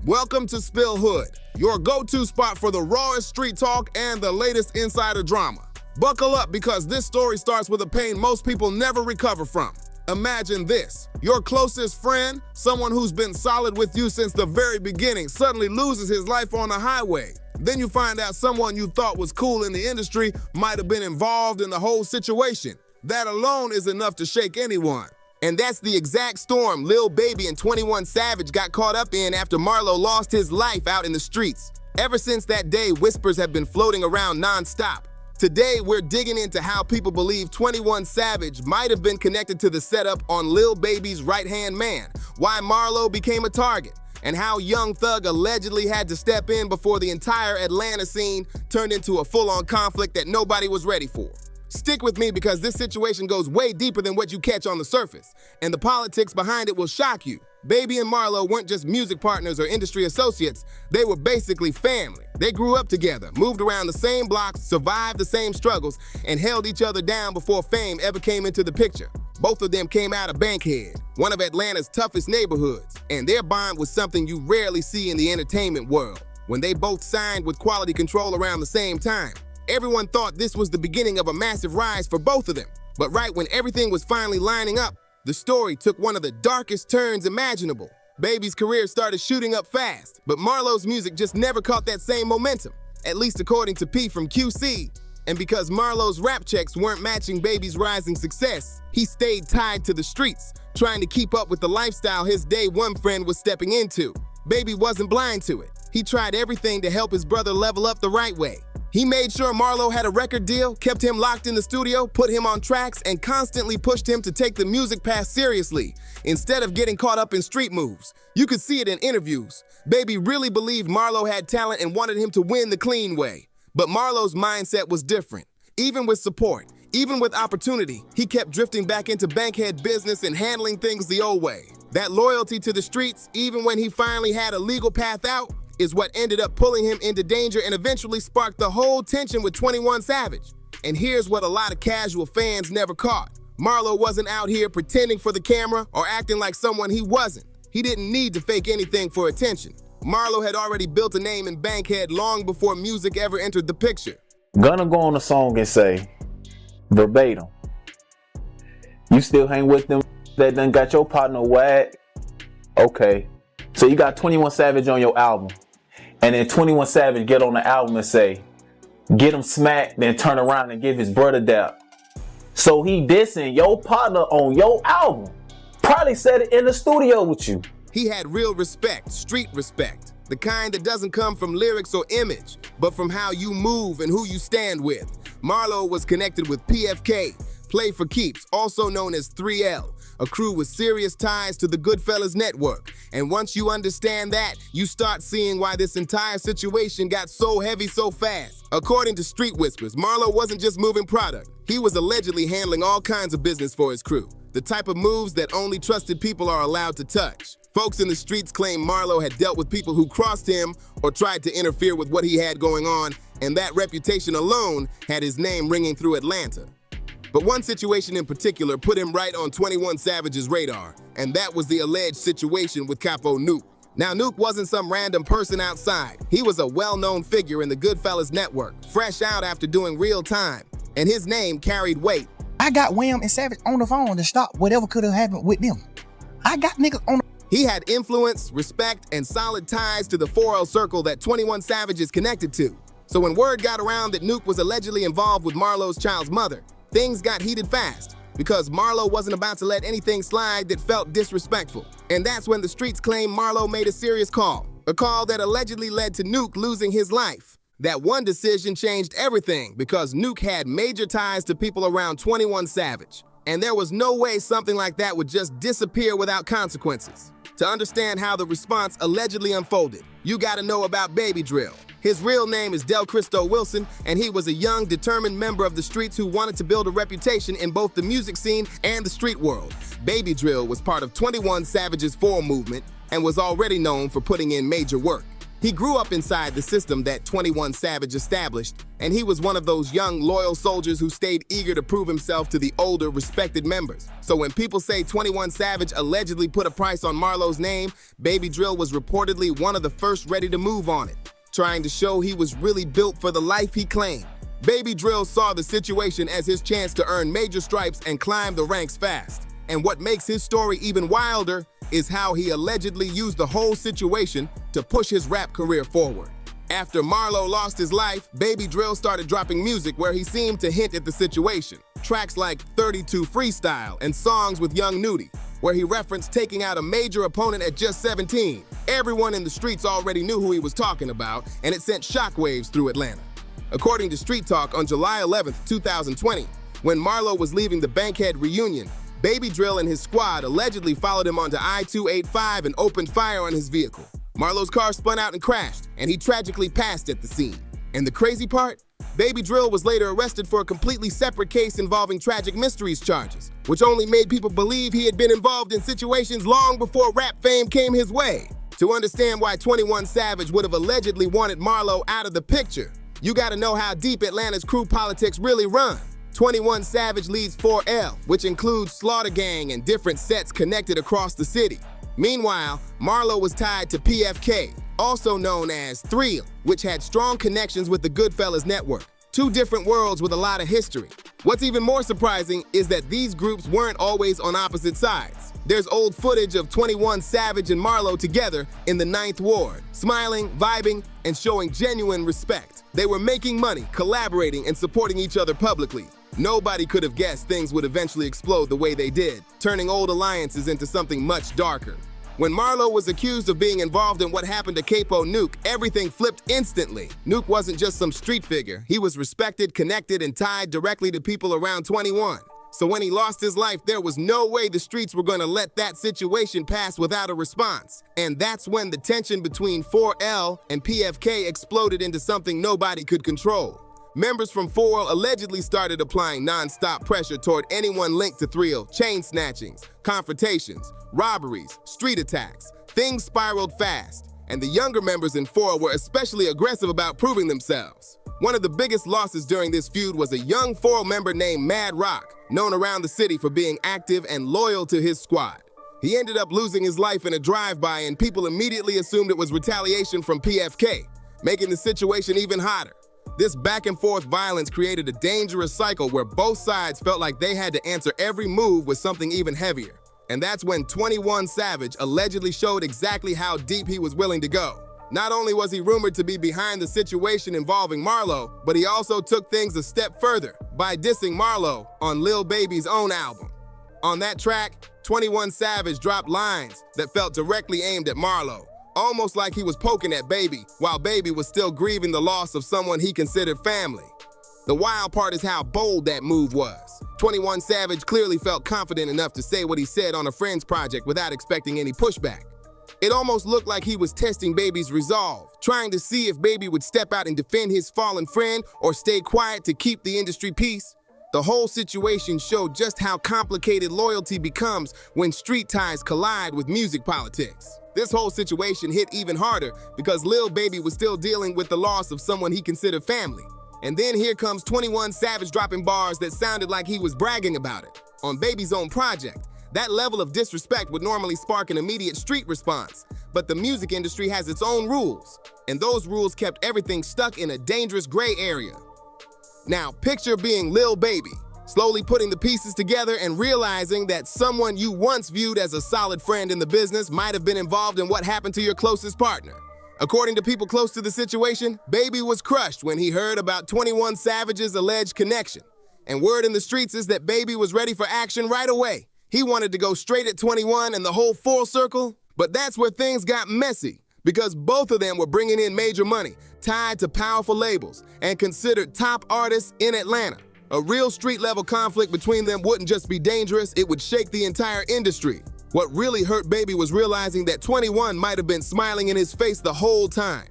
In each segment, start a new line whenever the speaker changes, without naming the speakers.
Welcome to SpillHood, your go-to spot for the rawest street talk and the latest insider drama. Buckle up because this story starts with a pain most people never recover from. Imagine this: your closest friend, someone who's been solid with you since the very beginning, suddenly loses his life on the highway. Then you find out someone you thought was cool in the industry might have been involved in the whole situation. That alone is enough to shake anyone. And that's the exact storm Lil Baby and 21 Savage got caught up in after Marlo lost his life out in the streets. Ever since that day, whispers have been floating around non-stop. Today, we're digging into how people believe 21 Savage might have been connected to the setup on Lil Baby's right-hand man, why Marlo became a target, and how Young Thug allegedly had to step in before the entire Atlanta scene turned into a full-on conflict that nobody was ready for. Stick with me because this situation goes way deeper than what you catch on the surface, and the politics behind it will shock you. Baby and Marlo weren't just music partners or industry associates, they were basically family. They grew up together, moved around the same blocks, survived the same struggles, and held each other down before fame ever came into the picture. Both of them came out of Bankhead, one of Atlanta's toughest neighborhoods, and their bond was something you rarely see in the entertainment world. When they both signed with Quality Control around the same time, everyone thought this was the beginning of a massive rise for both of them. But right when everything was finally lining up, the story took one of the darkest turns imaginable. Baby's career started shooting up fast, but Marlo's music just never caught that same momentum, at least according to P from QC. And because Marlo's rap checks weren't matching Baby's rising success, he stayed tied to the streets, trying to keep up with the lifestyle his day one friend was stepping into. Baby wasn't blind to it. He tried everything to help his brother level up the right way. He made sure Marlo had a record deal, kept him locked in the studio, put him on tracks, and constantly pushed him to take the music path seriously, instead of getting caught up in street moves. You could see it in interviews. Baby really believed Marlo had talent and wanted him to win the clean way. But Marlo's mindset was different. Even with support, even with opportunity, he kept drifting back into bankhead business and handling things the old way. That loyalty to the streets, even when he finally had a legal path out, is what ended up pulling him into danger and eventually sparked the whole tension with 21 Savage. And here's what a lot of casual fans never caught. Marlo wasn't out here pretending for the camera or acting like someone he wasn't. He didn't need to fake anything for attention. Marlo had already built a name in Bankhead long before music ever entered the picture.
Gonna go on a song and say, verbatim, you still hang with them that done got your partner whacked? Okay. So you got 21 Savage on your album. And then 21 Savage get on the album and say, get him smacked, then turn around and give his brother dap. So he dissing your partner on your album. Probably said it in the studio with you.
He had real respect, street respect. The kind that doesn't come from lyrics or image, but from how you move and who you stand with. Marlo was connected with PFK, Play for Keeps, also known as 3L, a crew with serious ties to the Goodfellas network. And once you understand that, you start seeing why this entire situation got so heavy so fast. According to Street Whispers, Marlo wasn't just moving product. He was allegedly handling all kinds of business for his crew, the type of moves that only trusted people are allowed to touch. Folks in the streets claim Marlo had dealt with people who crossed him or tried to interfere with what he had going on, and that reputation alone had his name ringing through Atlanta. But one situation in particular put him right on 21 Savage's radar, and that was the alleged situation with Capo Nuke. Now, Nuke wasn't some random person outside. He was a well-known figure in the Goodfellas network, fresh out after doing real time, and his name carried weight.
I got Wham and Savage on the phone to stop whatever could have happened with them. I got niggas on the...
He had influence, respect, and solid ties to the 4L circle that 21 Savage is connected to. So when word got around that Nuke was allegedly involved with Marlo's child's mother, things got heated fast, because Marlo wasn't about to let anything slide that felt disrespectful. And that's when the streets claim Marlo made a serious call, a call that allegedly led to Nuke losing his life. That one decision changed everything because Nuke had major ties to people around 21 Savage. And there was no way something like that would just disappear without consequences. To understand how the response allegedly unfolded, you gotta know about Baby Drill. His real name is Del Cristo Wilson, and he was a young, determined member of the streets who wanted to build a reputation in both the music scene and the street world. Baby Drill was part of 21 Savage's 4 movement and was already known for putting in major work. He grew up inside the system that 21 Savage established, and he was one of those young, loyal soldiers who stayed eager to prove himself to the older, respected members. So when people say 21 Savage allegedly put a price on Marlo's name, Baby Drill was reportedly one of the first ready to move on it, trying to show he was really built for the life he claimed. Baby Drill saw the situation as his chance to earn major stripes and climb the ranks fast. And what makes his story even wilder is how he allegedly used the whole situation to push his rap career forward. After Marlo lost his life, Baby Drill started dropping music where he seemed to hint at the situation. Tracks like 32 Freestyle and songs with Young Nudie, where he referenced taking out a major opponent at just 17. Everyone in the streets already knew who he was talking about, and it sent shockwaves through Atlanta. According to Street Talk, on July 11, 2020, when Marlo was leaving the Bankhead reunion, Baby Drill and his squad allegedly followed him onto I-285 and opened fire on his vehicle. Marlo's car spun out and crashed, and he tragically passed at the scene. And the crazy part? Baby Drill was later arrested for a completely separate case involving tragic mysteries charges, which only made people believe he had been involved in situations long before rap fame came his way. To understand why 21 Savage would have allegedly wanted Marlo out of the picture, you gotta know how deep Atlanta's crew politics really run. 21 Savage leads 4L, which includes Slaughter Gang and different sets connected across the city. Meanwhile, Marlo was tied to PFK, also known as Thrill, which had strong connections with the Goodfellas network. Two different worlds with a lot of history. What's even more surprising is that these groups weren't always on opposite sides. There's old footage of 21 Savage and Marlo together in the 9th Ward, smiling, vibing, and showing genuine respect. They were making money, collaborating, and supporting each other publicly. Nobody could have guessed things would eventually explode the way they did, turning old alliances into something much darker. When Marlo was accused of being involved in what happened to Capo Nuke, everything flipped instantly. Nuke wasn't just some street figure. He was respected, connected, and tied directly to people around 21. So when he lost his life, there was no way the streets were going to let that situation pass without a response. And that's when the tension between 4L and PFK exploded into something nobody could control. Members from 4L allegedly started applying non-stop pressure toward anyone linked to Thrill, chain snatchings, confrontations, robberies, street attacks. Things spiraled fast, and the younger members in 4L were especially aggressive about proving themselves. One of the biggest losses during this feud was a young 4L member named Mad Rock, known around the city for being active and loyal to his squad. He ended up losing his life in a drive-by, and people immediately assumed it was retaliation from PFK, making the situation even hotter. This back-and-forth violence created a dangerous cycle where both sides felt like they had to answer every move with something even heavier. And that's when 21 Savage allegedly showed exactly how deep he was willing to go. Not only was he rumored to be behind the situation involving Marlo, but he also took things a step further by dissing Marlo on Lil Baby's own album. On that track, 21 Savage dropped lines that felt directly aimed at Marlo, almost like he was poking at Baby, while Baby was still grieving the loss of someone he considered family. The wild part is how bold that move was. 21 Savage clearly felt confident enough to say what he said on a Friends project without expecting any pushback. It almost looked like he was testing Baby's resolve, trying to see if Baby would step out and defend his fallen friend or stay quiet to keep the industry peace. The whole situation showed just how complicated loyalty becomes when street ties collide with music politics. This whole situation hit even harder because Lil Baby was still dealing with the loss of someone he considered family. And then here comes 21 Savage dropping bars that sounded like he was bragging about it on Baby's own project. That level of disrespect would normally spark an immediate street response, but the music industry has its own rules, and those rules kept everything stuck in a dangerous gray area. Now, picture being Lil Baby, slowly putting the pieces together and realizing that someone you once viewed as a solid friend in the business might have been involved in what happened to your closest partner. According to people close to the situation, Baby was crushed when he heard about 21 Savage's alleged connection. And word in the streets is that Baby was ready for action right away. He wanted to go straight at 21 and the whole full circle, but that's where things got messy because both of them were bringing in major money, tied to powerful labels, and considered top artists in Atlanta. A real street-level conflict between them wouldn't just be dangerous, it would shake the entire industry. What really hurt Baby was realizing that 21 might have been smiling in his face the whole time,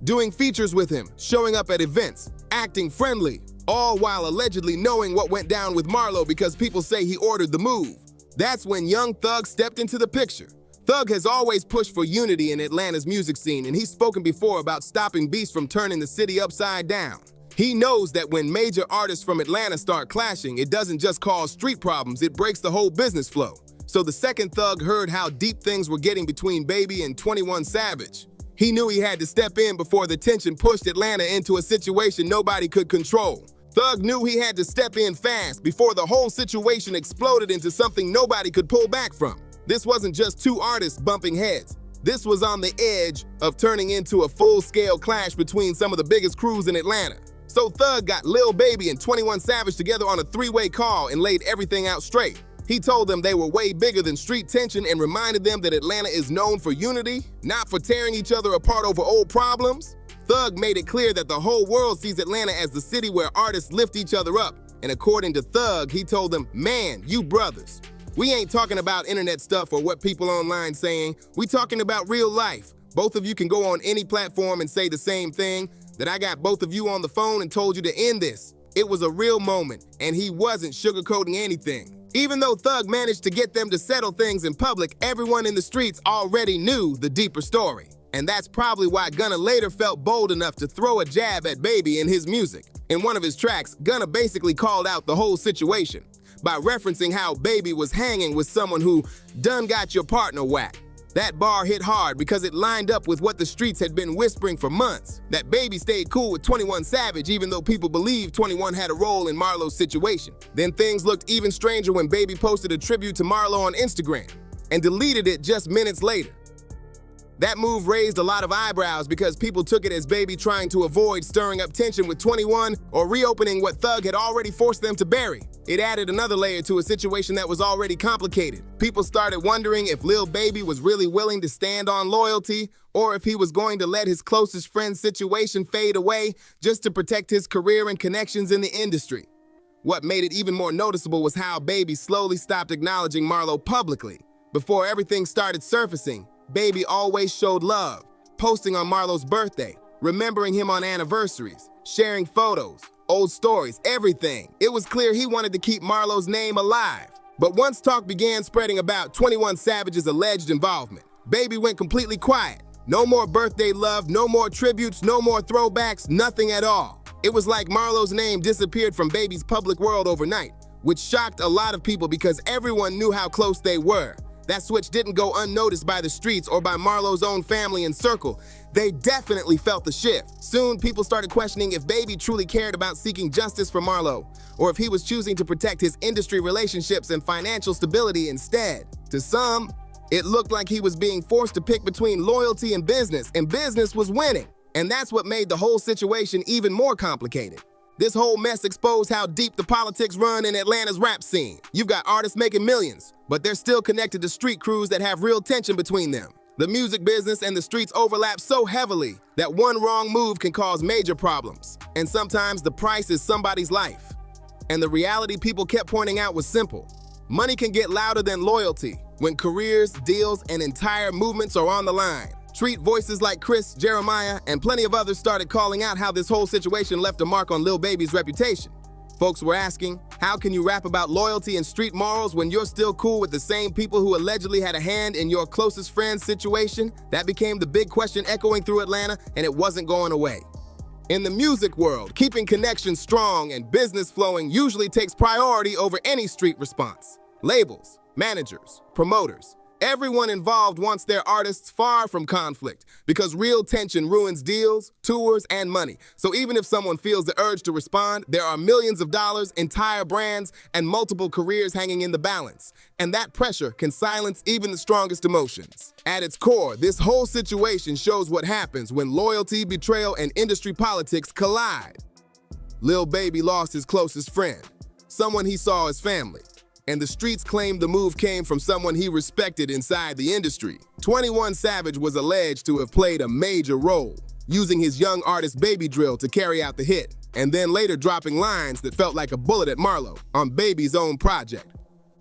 doing features with him, showing up at events, acting friendly, all while allegedly knowing what went down with Marlo because people say he ordered the move. That's when Young Thug stepped into the picture. Thug has always pushed for unity in Atlanta's music scene, and he's spoken before about stopping beefs from turning the city upside down. He knows that when major artists from Atlanta start clashing, it doesn't just cause street problems, it breaks the whole business flow. So the second Thug heard how deep things were getting between Baby and 21 Savage, he knew he had to step in before the tension pushed Atlanta into a situation nobody could control. Thug knew he had to step in fast before the whole situation exploded into something nobody could pull back from. This wasn't just two artists bumping heads. This was on the edge of turning into a full-scale clash between some of the biggest crews in Atlanta. So Thug got Lil Baby and 21 Savage together on a three-way call and laid everything out straight. He told them they were way bigger than street tension and reminded them that Atlanta is known for unity, not for tearing each other apart over old problems. Thug made it clear that the whole world sees Atlanta as the city where artists lift each other up. And according to Thug, he told them, "Man, you brothers. We ain't talking about internet stuff or what people online saying. We talking about real life. Both of you can go on any platform and say the same thing, that I got both of you on the phone and told you to end this." It was a real moment, and he wasn't sugarcoating anything. Even though Thug managed to get them to settle things in public, everyone in the streets already knew the deeper story. And that's probably why Gunna later felt bold enough to throw a jab at Baby in his music. In one of his tracks, Gunna basically called out the whole situation by referencing how Baby was hanging with someone who done got your partner whacked. That bar hit hard because it lined up with what the streets had been whispering for months, that Baby stayed cool with 21 Savage even though people believed 21 had a role in Marlo's situation. Then things looked even stranger when Baby posted a tribute to Marlo on Instagram and deleted it just minutes later. That move raised a lot of eyebrows because people took it as Baby trying to avoid stirring up tension with 21 or reopening what Thug had already forced them to bury. It added another layer to a situation that was already complicated. People started wondering if Lil Baby was really willing to stand on loyalty or if he was going to let his closest friend's situation fade away just to protect his career and connections in the industry. What made it even more noticeable was how Baby slowly stopped acknowledging Marlo publicly. Before everything started surfacing, Baby always showed love, posting on Marlo's birthday, remembering him on anniversaries, sharing photos, old stories, everything. It was clear he wanted to keep Marlo's name alive. But once talk began spreading about 21 Savage's alleged involvement, Baby went completely quiet. No more birthday love, no more tributes, no more throwbacks, nothing at all. It was like Marlo's name disappeared from Baby's public world overnight, which shocked a lot of people because everyone knew how close they were. That switch didn't go unnoticed by the streets or by Marlo's own family and circle. They definitely felt the shift. Soon, people started questioning if Baby truly cared about seeking justice for Marlo, or if he was choosing to protect his industry relationships and financial stability instead. To some, it looked like he was being forced to pick between loyalty and business was winning. And that's what made the whole situation even more complicated. This whole mess exposed how deep the politics run in Atlanta's rap scene. You've got artists making millions, but they're still connected to street crews that have real tension between them. The music business and the streets overlap so heavily that one wrong move can cause major problems. And sometimes the price is somebody's life. And the reality people kept pointing out was simple. Money can get louder than loyalty when careers, deals, and entire movements are on the line. Street voices like Chris, Jeremiah, and plenty of others started calling out how this whole situation left a mark on Lil Baby's reputation. Folks were asking, how can you rap about loyalty and street morals when you're still cool with the same people who allegedly had a hand in your closest friend's situation? That became the big question echoing through Atlanta, and it wasn't going away. In the music world, keeping connections strong and business flowing usually takes priority over any street response. Labels, managers, promoters, everyone involved wants their artists far from conflict because real tension ruins deals, tours, and money. So even if someone feels the urge to respond, there are millions of dollars, entire brands, and multiple careers hanging in the balance. And that pressure can silence even the strongest emotions. At its core, this whole situation shows what happens when loyalty, betrayal, and industry politics collide. Lil Baby lost his closest friend, someone he saw as family. And the streets claimed the move came from someone he respected inside the industry. 21 Savage was alleged to have played a major role, using his young artist Baby Drill to carry out the hit, and then later dropping lines that felt like a bullet at Marlo on Baby's own project.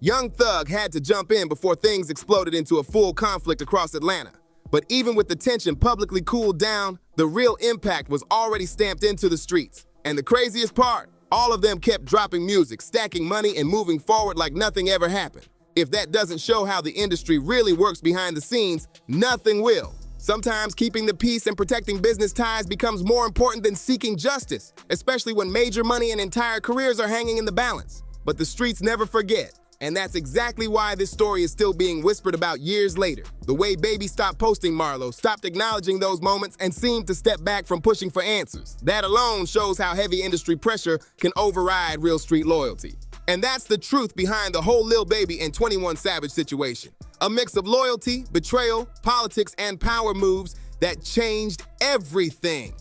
Young Thug had to jump in before things exploded into a full conflict across Atlanta. But even with the tension publicly cooled down, the real impact was already stamped into the streets. And the craziest part? All of them kept dropping music, stacking money, and moving forward like nothing ever happened. If that doesn't show how the industry really works behind the scenes, nothing will. Sometimes keeping the peace and protecting business ties becomes more important than seeking justice, especially when major money and entire careers are hanging in the balance. But the streets never forget, and that's exactly why this story is still being whispered about years later. The way Baby stopped posting Marlo, stopped acknowledging those moments, and seemed to step back from pushing for answers. That alone shows how heavy industry pressure can override real street loyalty. And that's the truth behind the whole Lil Baby and 21 Savage situation. A mix of loyalty, betrayal, politics, and power moves that changed everything.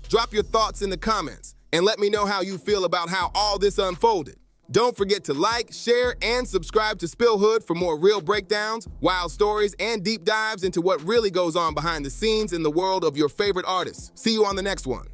Drop your thoughts in the comments and let me know how you feel about how all this unfolded. Don't forget to like, share, and subscribe to SpillHood for more real breakdowns, wild stories, and deep dives into what really goes on behind the scenes in the world of your favorite artists. See you on the next one.